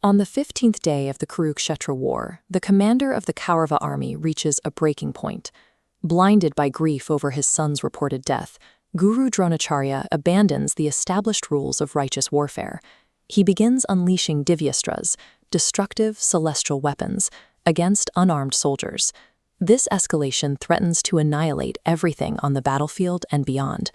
On the 15th day of the Kurukshetra war, the commander of the Kaurava army reaches a breaking point. Blinded by grief over his son's reported death, Guru Dronacharya abandons the established rules of righteous warfare. He begins unleashing divyastras, destructive celestial weapons, against unarmed soldiers. This escalation threatens to annihilate everything on the battlefield and beyond.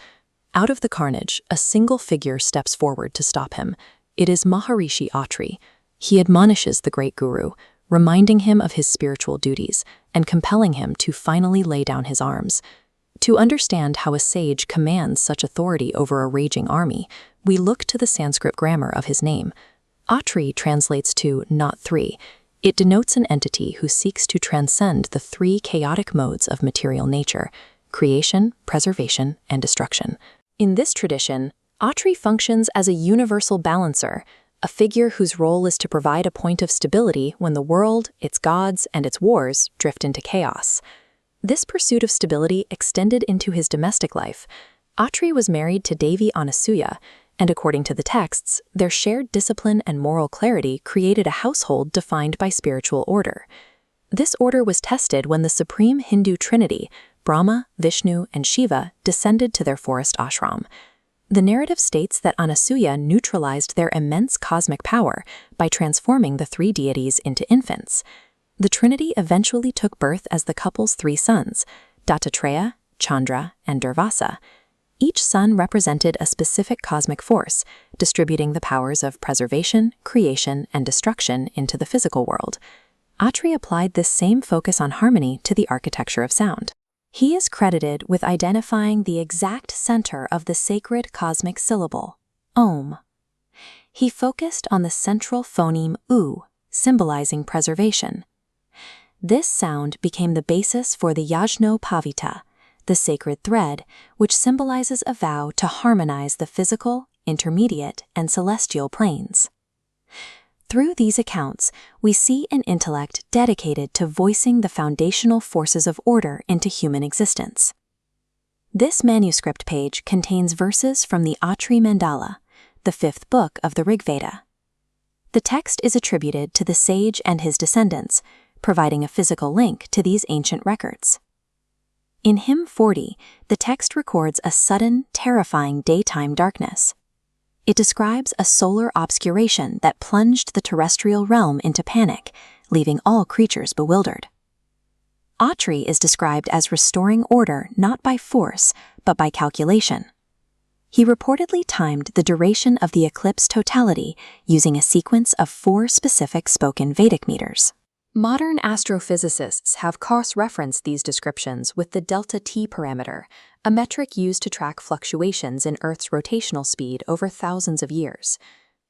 Out of the carnage, a single figure steps forward to stop him. It is Maharishi Atri. He admonishes the great guru, reminding him of his spiritual duties and compelling him to finally lay down his arms. To understand how a sage commands such authority over a raging army, we look to the Sanskrit grammar of his name. Atri translates to not three. It denotes an entity who seeks to transcend the three chaotic modes of material nature: creation, preservation, and destruction. In this tradition, Atri functions as a universal balancer, a figure whose role is to provide a point of stability when the world, its gods, and its wars drift into chaos. This pursuit of stability extended into his domestic life. Atri was married to Devi Anasuya, and according to the texts, their shared discipline and moral clarity created a household defined by spiritual order. This order was tested when the supreme Hindu trinity, Brahma, Vishnu, and Shiva, descended to their forest ashram. The narrative states that Anasuya neutralized their immense cosmic power by transforming the three deities into infants. The trinity eventually took birth as the couple's three sons, Dattatreya, Chandra, and Durvasa. Each son represented a specific cosmic force, distributing the powers of preservation, creation, and destruction into the physical world. Atri applied this same focus on harmony to the architecture of sound. He is credited with identifying the exact center of the sacred cosmic syllable, Om. He focused on the central phoneme U, symbolizing preservation. This sound became the basis for the Yajno-Pavita, the sacred thread, which symbolizes a vow to harmonize the physical, intermediate, and celestial planes. Through these accounts, we see an intellect dedicated to voicing the foundational forces of order into human existence. This manuscript page contains verses from the Atri Mandala, the fifth book of the Rigveda. The text is attributed to the sage and his descendants, providing a physical link to these ancient records. In Hymn 40, the text records a sudden, terrifying daytime darkness. It describes a solar obscuration that plunged the terrestrial realm into panic, leaving all creatures bewildered. Atri is described as restoring order not by force, but by calculation. He reportedly timed the duration of the eclipse totality using a sequence of 4 specific spoken Vedic meters. Modern astrophysicists have cross-referenced these descriptions with the delta-T parameter, a metric used to track fluctuations in Earth's rotational speed over thousands of years.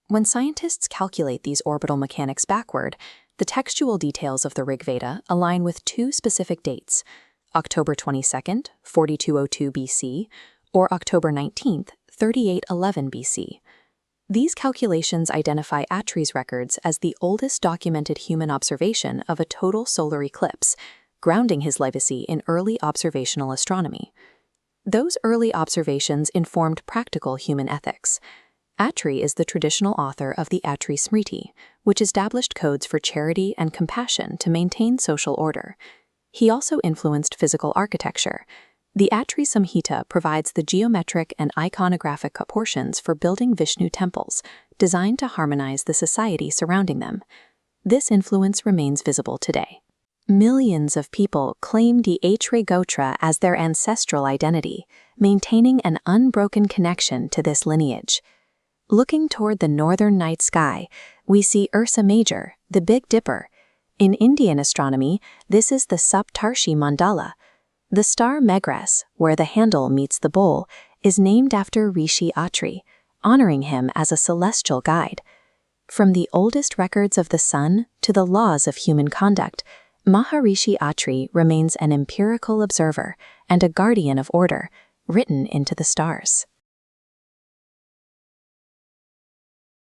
When scientists calculate these orbital mechanics backward, the textual details of the Rigveda align with 2 specific dates: October 22nd, 4202 BC, or October 19th, 3811 BC. These calculations identify Atri's records as the oldest documented human observation of a total solar eclipse, grounding his legacy in early observational astronomy. Those early observations informed practical human ethics. Atri is the traditional author of the Atri Smriti, which established codes for charity and compassion to maintain social order. He also influenced physical architecture. The Atri Samhita provides the geometric and iconographic proportions for building Vishnu temples, designed to harmonize the society surrounding them. This influence remains visible today. Millions of people claim the Atri Gotra as their ancestral identity, maintaining an unbroken connection to this lineage. Looking toward the northern night sky, we see Ursa Major, the Big Dipper. In Indian astronomy, this is the Saptarshis mandala. The star Megrez, where the handle meets the bowl, is named after Rishi Atri, honoring him as a celestial guide. From the oldest records of the sun to the laws of human conduct, Maharishi Atri remains an empirical observer and a guardian of order, written into the stars.